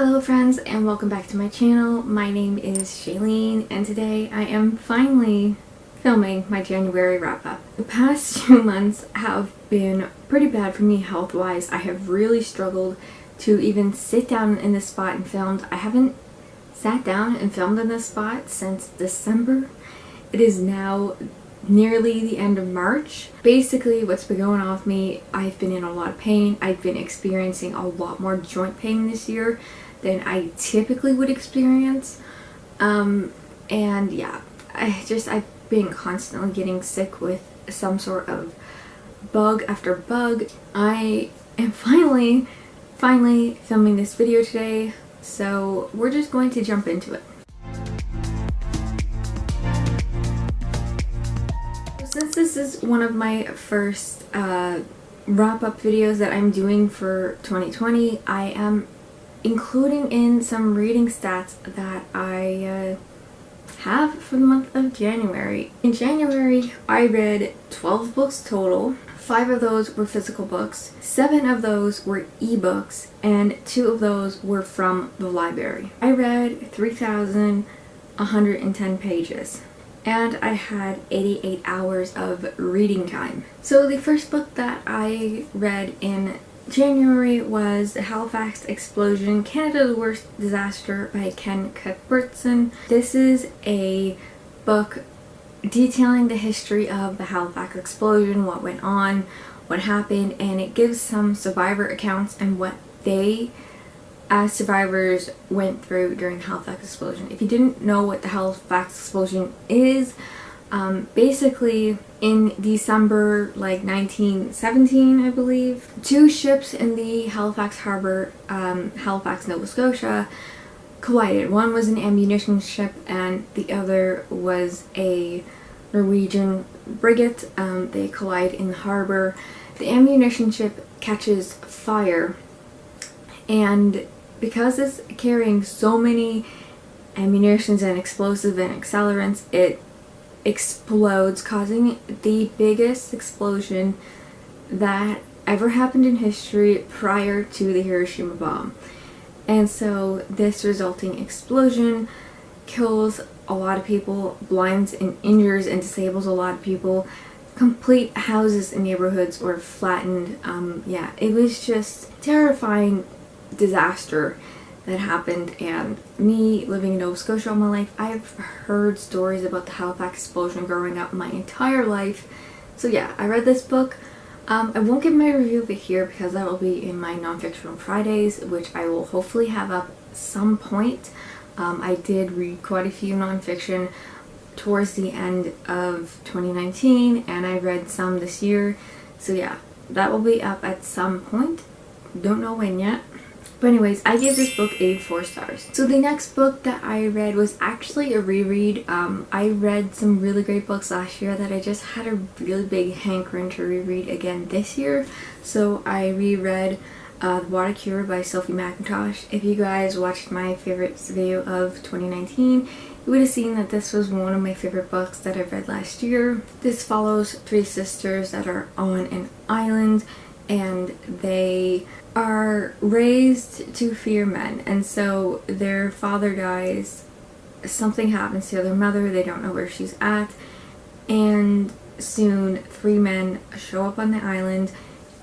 Hello friends and welcome back to my channel. My name is Shailene and today I am finally filming my January wrap up. The past 2 months have been pretty bad for me health wise. I have really struggled to even sit down in this spot and filmed. I haven't sat down and filmed in this spot since December. It is now nearly the end of March. Basically what's been going on with me, I've been in a lot of pain. I've been experiencing a lot more joint pain this year than I typically would experience. And yeah, I've been constantly getting sick with some sort of bug after bug. I am finally filming this video today, so we're just going to jump into it. Since this is one of my first wrap-up videos that I'm doing for 2020, I am including in some reading stats that I have for the month of January. In January, I read 12 books total. 5 of those were physical books, 7 of those were ebooks, and 2 of those were from the library. I read 3,110 pages. And I had 88 hours of reading time. So the first book that I read in January was The Halifax Explosion, Canada's Worst Disaster by Cuthbertson. This is a book detailing the history of the Halifax Explosion, what went on, what happened, and it gives some survivor accounts and what they as survivors went through during the Halifax Explosion. If you didn't know what the Halifax Explosion is, basically in December 1917, I believe, 2 ships in the Halifax harbor, Halifax, Nova Scotia, collided. One was an ammunition ship and the other was a Norwegian frigate. They collide in the harbor. The ammunition ship catches fire, and because it's carrying so many ammunitions and explosives and accelerants, it explodes, causing the biggest explosion that ever happened in history prior to the Hiroshima bomb. And so this resulting explosion kills a lot of people, blinds and injures and disables a lot of people. Complete houses and neighborhoods were flattened. Yeah, it was just terrifying disaster that happened. And me living in Nova Scotia all my life, I've heard stories about the Halifax Explosion growing up my entire life. So yeah, I read this book. I won't give my review of it here because that will be in my Nonfiction on Fridays, which I will hopefully have up some point. I did read quite a few nonfiction towards the end of 2019 and I read some this year. So yeah, that will be up at some point. Don't know when yet. But anyways, I gave this book 4 stars. So the next book that I read was actually a reread. I read some really great books last year that I just had a really big hankering to reread again this year. So I reread The Water Cure by Sophie Mackintosh. If you guys watched my favorites video of 2019, you would have seen that this was one of my favorite books that I read last year. This follows 3 sisters that are on an island and they are raised to fear men, and so their father dies, something happens to their mother, they don't know where she's at, and soon 3 men show up on the island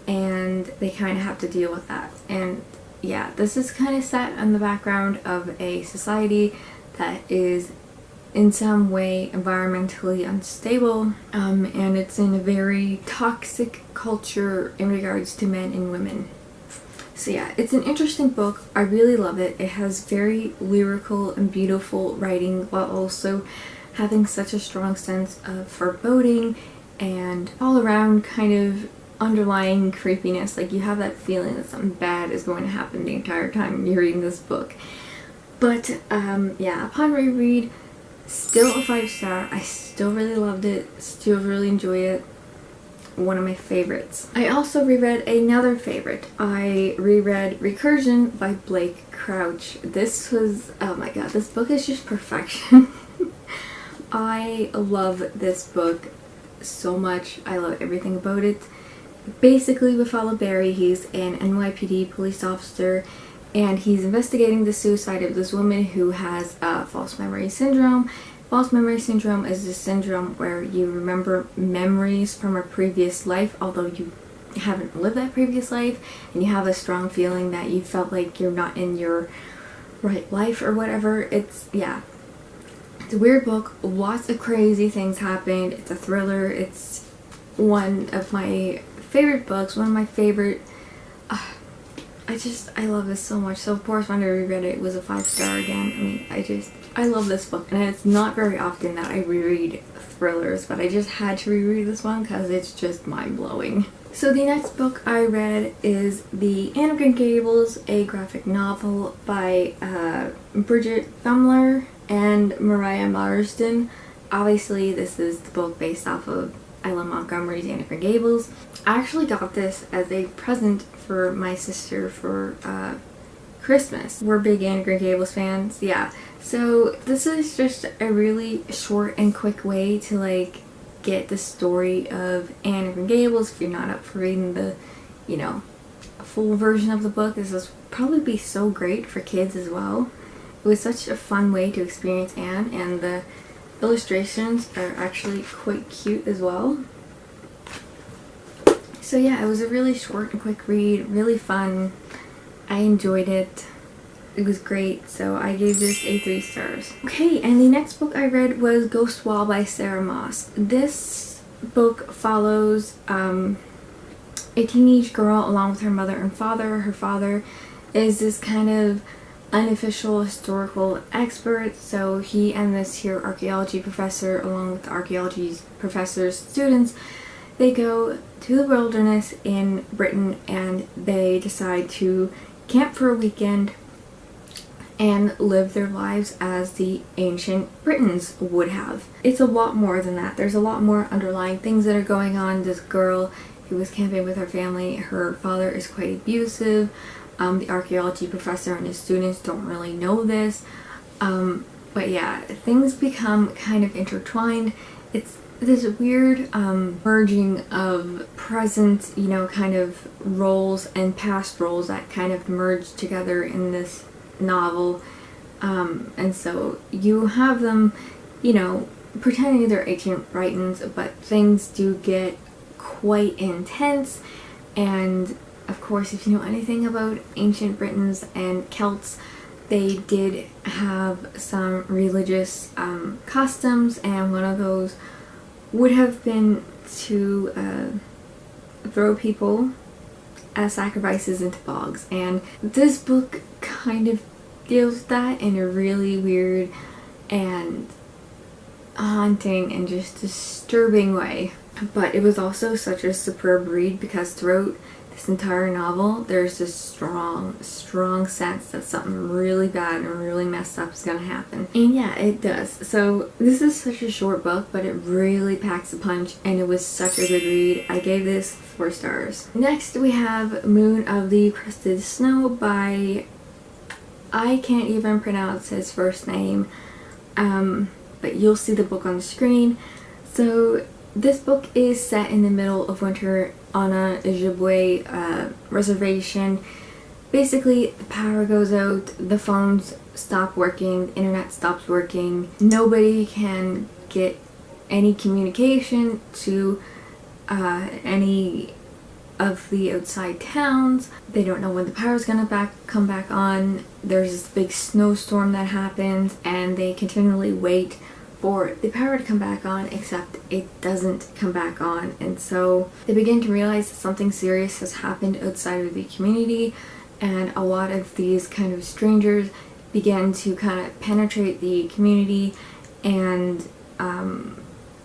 and they kind of have to deal with that. And yeah, this is kind of set on the background of a society that is in some way environmentally unstable, and it's in a very toxic culture in regards to men and women. So yeah, it's an interesting book. I really love it. It has very lyrical and beautiful writing while also having such a strong sense of foreboding and all around kind of underlying creepiness. Like you have that feeling that something bad is going to happen the entire time you're reading this book. But yeah, upon reread, still a 5 star. I still really loved it, still really enjoy it. One of my favorites. I also reread another favorite. I reread Recursion by Blake Crouch. This was, oh my god, this book is just perfection. I love this book so much. I love everything about it. Basically, we follow Barry. He's an NYPD police officer and he's investigating the suicide of this woman who has false memory syndrome. False memory syndrome is this syndrome where you remember memories from a previous life, although you haven't lived that previous life, and you have a strong feeling that you felt like you're not in your right life or whatever. It's a weird book. Lots of crazy things happened. It's a thriller. It's one of my favorite books, one of my favorite. I love this so much. So of course when I reread it, it was a 5-star again. I mean, I love this book, and it's not very often that I reread thrillers, but I just had to reread this one because it's just mind-blowing. So the next book I read is The Anne of Green Gables, a graphic novel by Bridget Thummler and Mariah Marsden. Obviously this is the book based off of Ella Montgomery's Anne of Green Gables. I actually got this as a present for my sister for Christmas. We're big Anne of Green Gables fans, yeah. So this is just a really short and quick way to like get the story of Anne of Green Gables. If you're not up for reading the, full version of the book, this will probably be so great for kids as well. It was such a fun way to experience Anne, and the illustrations are actually quite cute as well. So yeah, it was a really short and quick read, really fun. I enjoyed it. It was great, so I gave this a 3 stars. Okay, and the next book I read was Ghost Wall by Sarah Moss. This book follows a teenage girl along with her mother and father. Her father is this kind of unofficial historical expert, so he and this here archaeology professor, along with the archaeology professor's students, they go to the wilderness in Britain and they decide to camp for a weekend and live their lives as the ancient Britons would have. It's a lot more than that. There's a lot more underlying things that are going on. This girl who was camping with her family, her father is quite abusive. The archaeology professor and his students don't really know this. But yeah, things become kind of intertwined. It's this weird merging of present, kind of roles and past roles that kind of merge together in this novel. And so you have them, pretending they're ancient Britons, but things do get quite intense. And of course, if you know anything about ancient Britons and Celts, they did have some religious customs, and one of those would have been to throw people as sacrifices into bogs. And this book kind of deals with that in a really weird and haunting and just disturbing way. But it was also such a superb read because throughout this entire novel there's this strong sense that something really bad and really messed up is gonna happen. And yeah, it does. So this is such a short book, but it really packs a punch, and it was such a good read. I gave this 4 stars. Next we have Moon of the Crusted Snow by, I can't even pronounce his first name, but you'll see the book on the screen. So this book is set in the middle of winter on a Ojibwe reservation. Basically, the power goes out, the phones stop working, the internet stops working, nobody can get any communication to any of the outside towns. They don't know when the power's gonna come back on. There's this big snowstorm that happens, and they continually wait for the power to come back on, except it doesn't come back on. And so they begin to realize that something serious has happened outside of the community, and a lot of these kind of strangers begin to kind of penetrate the community, and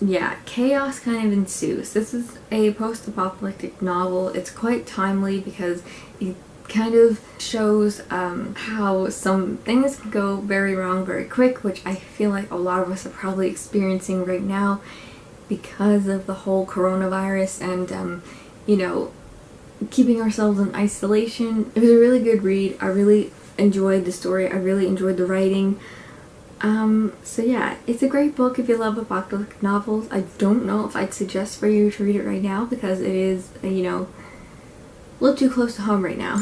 yeah, chaos kind of ensues. This is a post-apocalyptic novel. It's quite timely because it kind of shows how some things can go very wrong very quick, which I feel like a lot of us are probably experiencing right now because of the whole coronavirus and keeping ourselves in isolation. It was a really good read. I really enjoyed the story. I really enjoyed the writing. So yeah, it's a great book if you love apocalyptic novels. I don't know if I'd suggest for you to read it right now because it is, a little too close to home right now.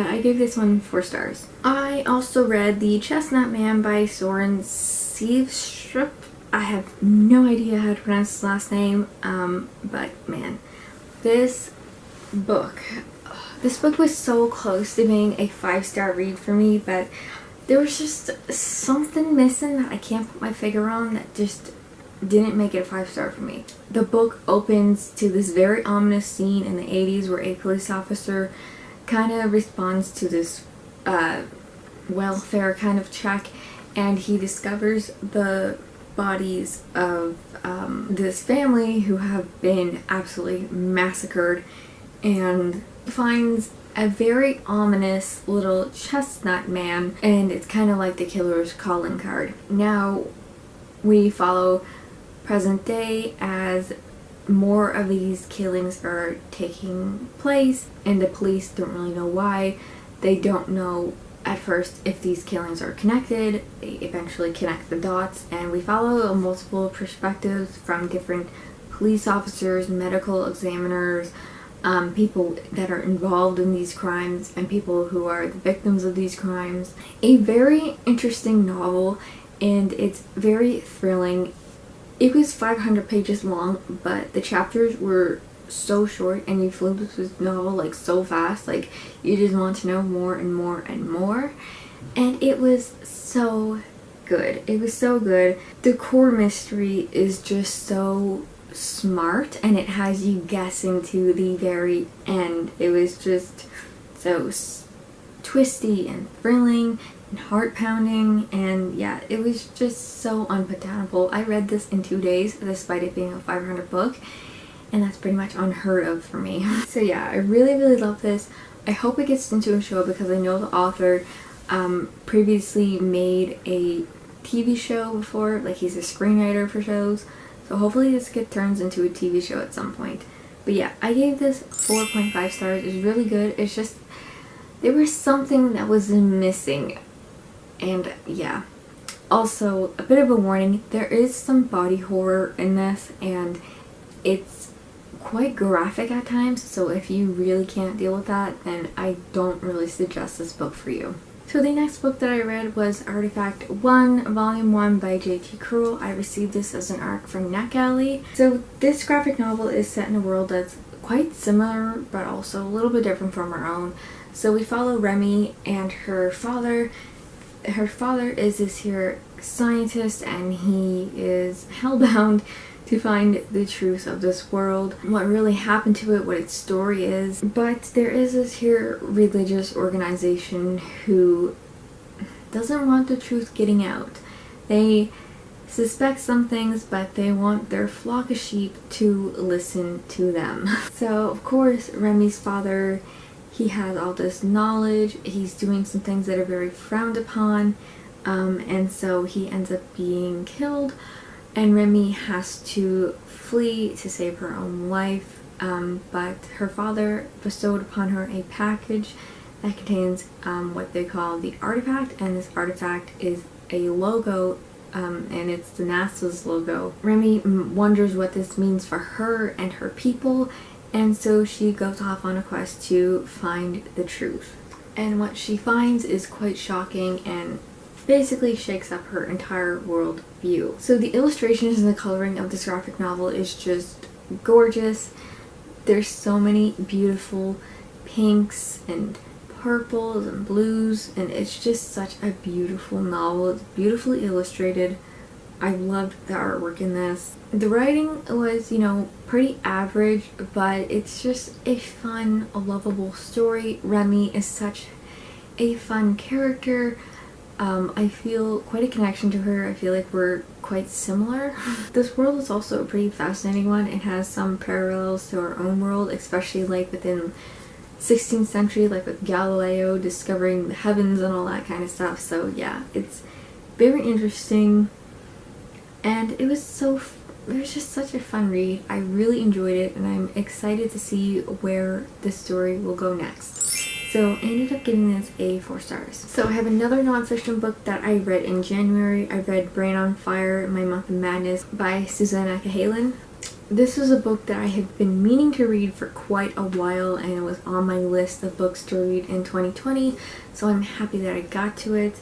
but I gave this one 4 stars. I also read the Chestnut Man by Søren Sveistrup. I have no idea how to pronounce his last name, but man, this book was so close to being a 5-star read for me, but there was just something missing that I can't put my finger on that just didn't make it a 5-star for me. The book opens to this very ominous scene in the 80s where a police officer kind of responds to this welfare kind of check, and he discovers the bodies of this family who have been absolutely massacred, and finds a very ominous little chestnut man, and it's kind of like the killer's calling card. Now we follow present day as more of these killings are taking place, and the police don't really know why. They don't know at first if these killings are connected. They eventually connect the dots, and we follow multiple perspectives from different police officers, medical examiners, people that are involved in these crimes, and people who are the victims of these crimes. A very interesting novel, and it's very thrilling. It was 500 pages long, but the chapters were so short, and you flew through this novel like so fast, like you just want to know more and more and more. And it was so good. It was so good. The core mystery is just so smart, and it has you guessing to the very end. It was just so twisty and thrilling and heart-pounding, and yeah, it was just so unputdownable. I read this in 2 days despite it being a 500 book, and that's pretty much unheard of for me. So yeah, I really love this. I hope it gets into a show because I know the author previously made a TV show before, like he's a screenwriter for shows. So hopefully this turns into a TV show at some point. But yeah, I gave this 4.5 stars. It's really good. It's just, there was something that was missing. And yeah. Also, a bit of a warning, there is some body horror in this, and it's quite graphic at times. So if you really can't deal with that, then I don't really suggest this book for you. So the next book that I read was Artifact 1, Volume 1 by J.T. Krul. I received this as an ARC from NetGalley. So this graphic novel is set in a world that's quite similar, but also a little bit different from our own. So we follow Remy and her father. Her father is this here scientist, and he is hellbound to find the truth of this world, what really happened to it, what its story is. But there is this here religious organization who doesn't want the truth getting out. They suspect some things, but they want their flock of sheep to listen to them. So of course Remy's father, he has all this knowledge, he's doing some things that are very frowned upon, and so he ends up being killed. And Remy has to flee to save her own life, but her father bestowed upon her a package that contains what they call the artifact, and this artifact is a logo, and it's the NASA's logo. Remy wonders what this means for her and her people, and so she goes off on a quest to find the truth. And what she finds is quite shocking and basically shakes up her entire world view. So the illustrations and the coloring of this graphic novel is just gorgeous. There's so many beautiful pinks and purples and blues, and it's just such a beautiful novel. It's beautifully illustrated. I loved the artwork in this. The writing was, you know, pretty average, but it's just a fun, a lovable story. Remy is such a fun character. I feel quite a connection to her. I feel like we're quite similar. This world is also a pretty fascinating one. It has some parallels to our own world, especially like within 16th century, like with Galileo discovering the heavens and all that kind of stuff. So yeah, it's very interesting, and it was just such a fun read. I really enjoyed it, and I'm excited to see where the story will go next. So I ended up giving this a 4 stars. So I have another nonfiction book that I read in January. I read Brain on Fire, My Month of Madness by Susannah Cahalan. this was a book that I have been meaning to read for quite a while, and it was on my list of books to read in 2020, so I'm happy that I got to it.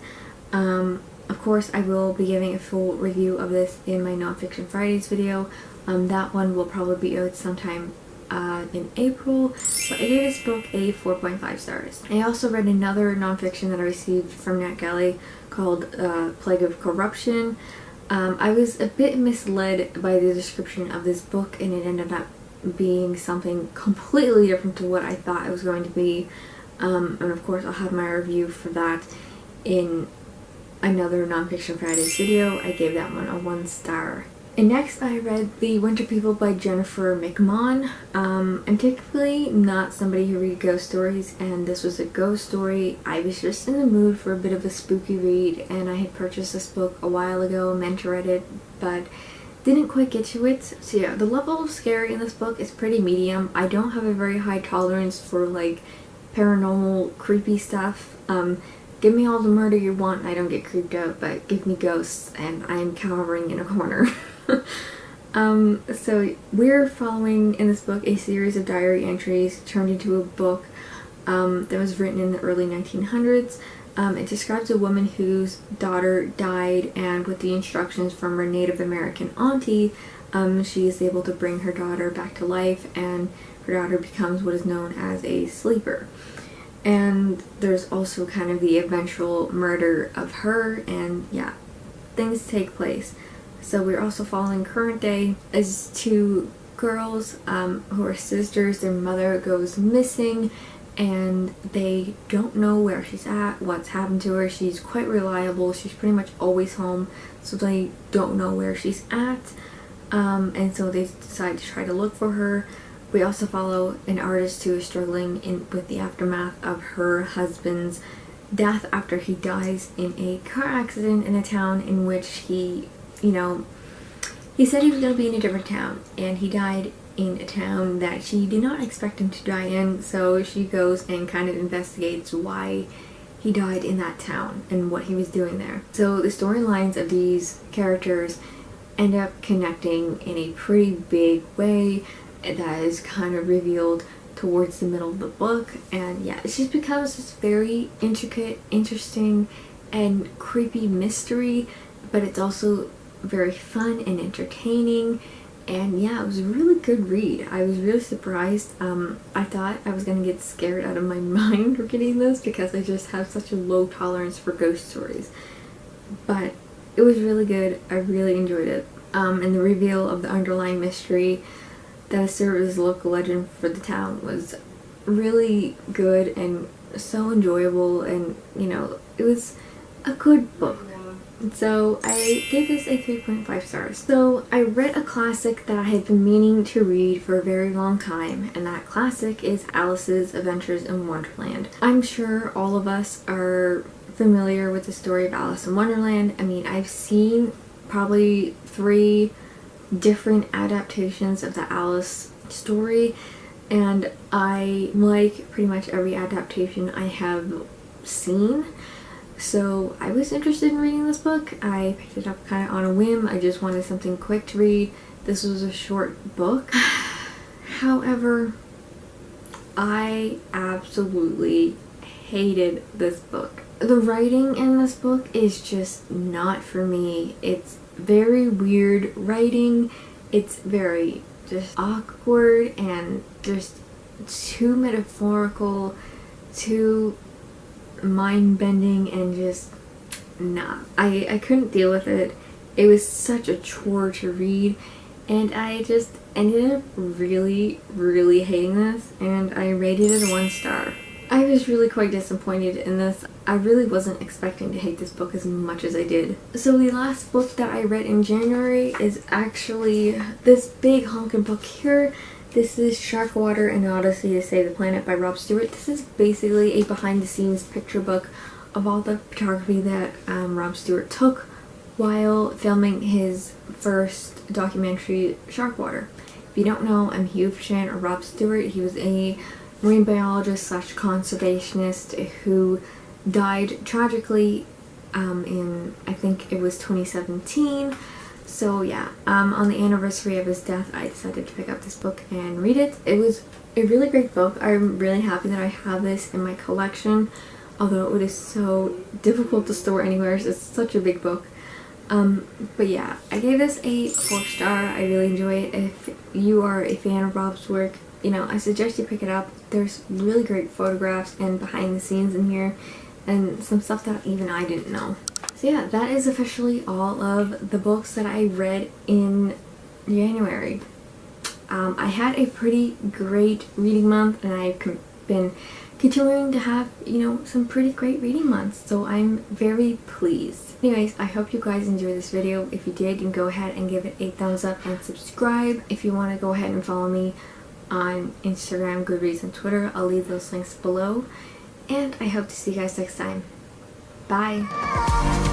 Of course, I will be giving a full review of this in my Nonfiction Fridays video. That one will probably be out sometime in April, but I gave this book a 4.5 stars. I also read another nonfiction that I received from NetGalley called Plague of Corruption. I was a bit misled by the description of this book, and it ended up being something completely different to what I thought it was going to be. And of course I'll have my review for that in another Nonfiction Fridays video. I gave that one a 1 star. And next I read The Winter People by Jennifer McMahon. I'm typically not somebody who reads ghost stories, and this was a ghost story. I was just in the mood for a bit of a spooky read, and I had purchased this book a while ago, meant to read it, but didn't quite get to it. So yeah, the level of scary in this book is pretty medium. I don't have a very high tolerance for like paranormal creepy stuff. Give me all the murder you want, I don't get creeped out, but give me ghosts and I'm cowering in a corner. So we're following in this book a series of diary entries turned into a book that was written in the early 1900s. It describes a woman whose daughter died, and with the instructions from her Native American auntie, she is able to bring her daughter back to life, and her daughter becomes what is known as a sleeper. And there's also kind of the eventual murder of her, and yeah, things take place. So we're also following current day as 2 girls who are sisters. Their mother goes missing, and they don't know where she's at, what's happened to her. She's quite reliable, she's pretty much always home, so they don't know where she's at, and so they decide to try to look for her. We also follow an artist who is struggling with the aftermath of her husband's death after he dies in a car accident in a town in which he said he was going to be in a different town, and he died in a town that she did not expect him to die in, so she goes and kind of investigates why he died in that town and what he was doing there. So the storylines of these characters end up connecting in a pretty big way that is kind of revealed towards the middle of the book, and yeah, it just becomes this very intricate, interesting, and creepy mystery, but it's also very fun and entertaining. And yeah, it was a really good read. I was really surprised. I thought I was gonna get scared out of my mind reading this because I just have such a low tolerance for ghost stories, but it was really good. I really enjoyed it. And the reveal of the underlying mystery that served as a local legend for the town was really good and so enjoyable, and it was a good book. So I gave this a 3.5 stars. So I read a classic that I had been meaning to read for a very long time, and that classic is Alice's Adventures in Wonderland. I'm sure all of us are familiar with the story of Alice in Wonderland. I mean, I've seen probably 3 different adaptations of the Alice story, and I like pretty much every adaptation I have seen. So I was interested in reading this book. I picked it up kind of on a whim. I just wanted something quick to read. This was a short book. However, I absolutely hated this book. The writing in this book is just not for me. It's very weird writing. It's very just awkward and just too metaphorical, too mind-bending, and just nah. I couldn't deal with it. It was such a chore to read, and I just ended up really hating this, and I rated it a 1 star. I was really quite disappointed in this. I really wasn't expecting to hate this book as much as I did. So the last book that I read in January is actually this big honking book here. This is Sharkwater, An Odyssey to Save the Planet by Rob Stewart. This is basically a behind-the-scenes picture book of all the photography that Rob Stewart took while filming his first documentary, Sharkwater. If you don't know, I'm a huge fan of Rob Stewart. He was a marine biologist slash conservationist who died tragically in, I think it was 2017. So yeah, on the anniversary of his death, I decided to pick up this book and read it. It was a really great book. I'm really happy that I have this in my collection, although it is so difficult to store anywhere. It's such a big book. But yeah, I gave this a 4-star. I really enjoy it. If you are a fan of Rob's work, you know, I suggest you pick it up. There's really great photographs and behind the scenes in here, and some stuff that even I didn't know. So yeah, that is officially all of the books that I read in January. I had a pretty great reading month, and I've been continuing to have, you know, some pretty great reading months, so I'm very pleased. Anyways, I hope you guys enjoyed this video. If you did, you can go ahead and give it a thumbs up and subscribe. If you want to go ahead and follow me on Instagram, Goodreads, and Twitter, I'll leave those links below. And I hope to see you guys next time. Bye!